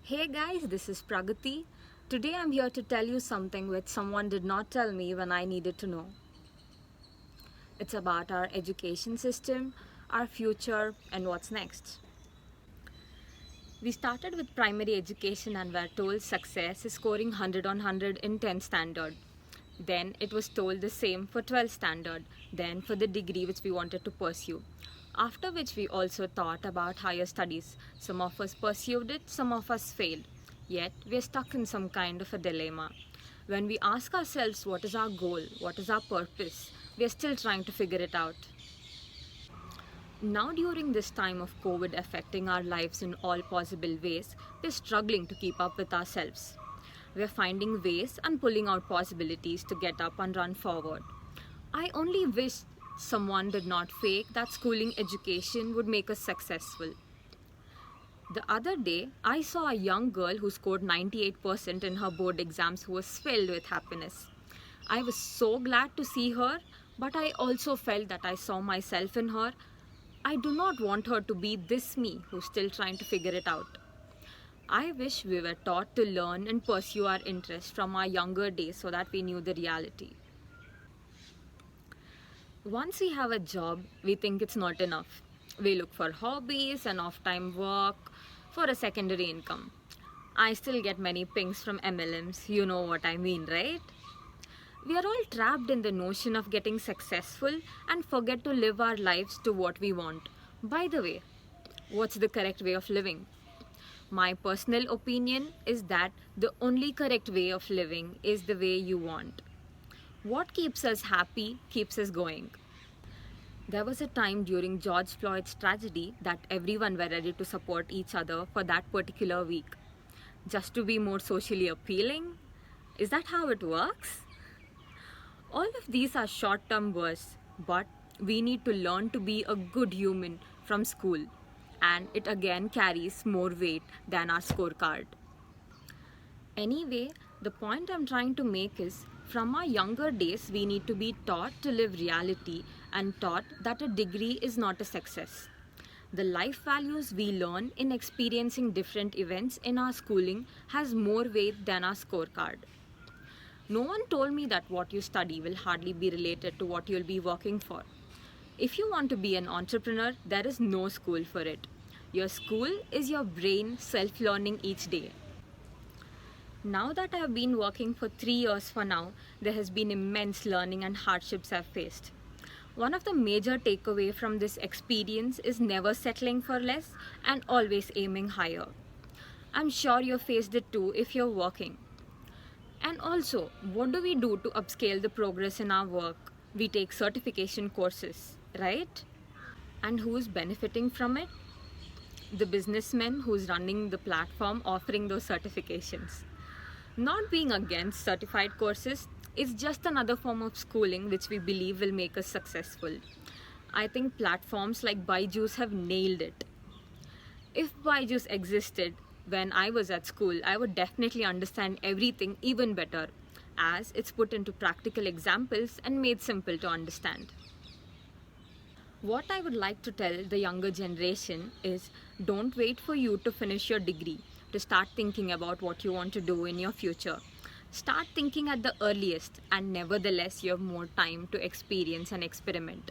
Hey guys, this is Pragati. Today I'm here to tell you something which someone did not tell me when I needed to know. It's about our education system, our future, and what's next. We started with primary education and were told success is scoring 100 on 100 in 10th standard. Then it was told the same for 12th standard, then for the degree which we wanted to pursue. After which we also thought about higher studies. Some of us pursued it, some of us failed. Yet we are stuck in some kind of a dilemma. When we ask ourselves what is our goal, what is our purpose, we are still trying to figure it out. Now, during this time of COVID affecting our lives in all possible ways, we're struggling to keep up with ourselves. We're finding ways and pulling out possibilities to get up and run forward. I only wish someone did not fake that schooling education would make us successful. The other day, I saw a young girl who scored 98% in her board exams who was filled with happiness. I was so glad to see her, but I also felt that I saw myself in her. I do not want her to be this me who's still trying to figure it out. I wish we were taught to learn and pursue our interests from our younger days so that we knew the reality. Once we have a job, we think it's not enough. We look for hobbies and off-time work for a secondary income. I still get many pings from MLMs, you know what I mean, right? We are all trapped in the notion of getting successful and forget to live our lives to what we want. By the way, what's the correct way of living? My personal opinion is that the only correct way of living is the way you want. What keeps us happy keeps us going. There was a time during George Floyd's tragedy that everyone were ready to support each other for that particular week. Just to be more socially appealing? Is that how it works? All of these are short-term goals, but we need to learn to be a good human from school, and it again carries more weight than our scorecard. Anyway, the point I'm trying to make is, from our younger days, we need to be taught to live reality and taught that a degree is not a success. The life values we learn in experiencing different events in our schooling has more weight than our scorecard. No one told me that what you study will hardly be related to what you'll be working for. If you want to be an entrepreneur, there is no school for it. Your school is your brain self-learning each day. Now that I have been working for 3 years for now, there has been immense learning and hardships I've faced. One of the major takeaway from this experience is never settling for less and always aiming higher. I'm sure you've faced it too if you're working. And also, what do we do to upscale the progress in our work? We take certification courses, right? And who's benefiting from it? The businessman who's running the platform offering those certifications. Not being against certified courses, it's just another form of schooling which we believe will make us successful. I think platforms like Byju's have nailed it. If Byju's existed when I was at school, I would definitely understand everything even better, as it's put into practical examples and made simple to understand. What I would like to tell the younger generation is, don't wait for you to finish your degree to start thinking about what you want to do in your future. Start thinking at the earliest, and nevertheless you have more time to experience and experiment.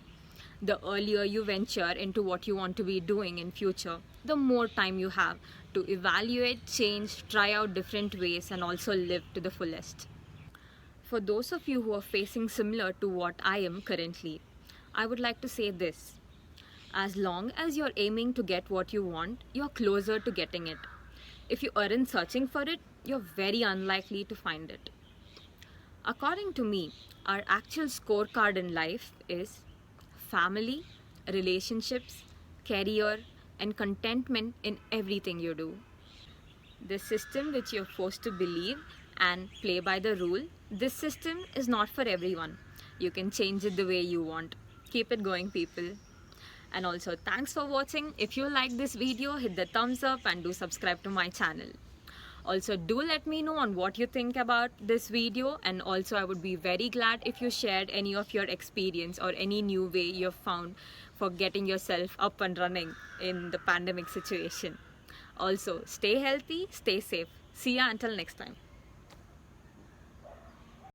The earlier you venture into what you want to be doing in future, the more time you have to evaluate, change, try out different ways, and also live to the fullest. For those of you who are facing similar to what I am currently, I would like to say this. As long as you're aiming to get what you want, you're closer to getting it. If you aren't searching for it, you're very unlikely to find it. According to me, our actual scorecard in life is family, relationships, career, and contentment in everything you do. The system which you're forced to believe and play by the rule, this system is not for everyone. You can change it the way you want. Keep it going, people. And also, thanks for watching. If you like this video, hit the thumbs up and do subscribe to my channel. Also, do let me know on what you think about this video, and also I would be very glad if you shared any of your experience or any new way you've found for getting yourself up and running in the pandemic situation. Also, stay healthy, stay safe. See ya until next time.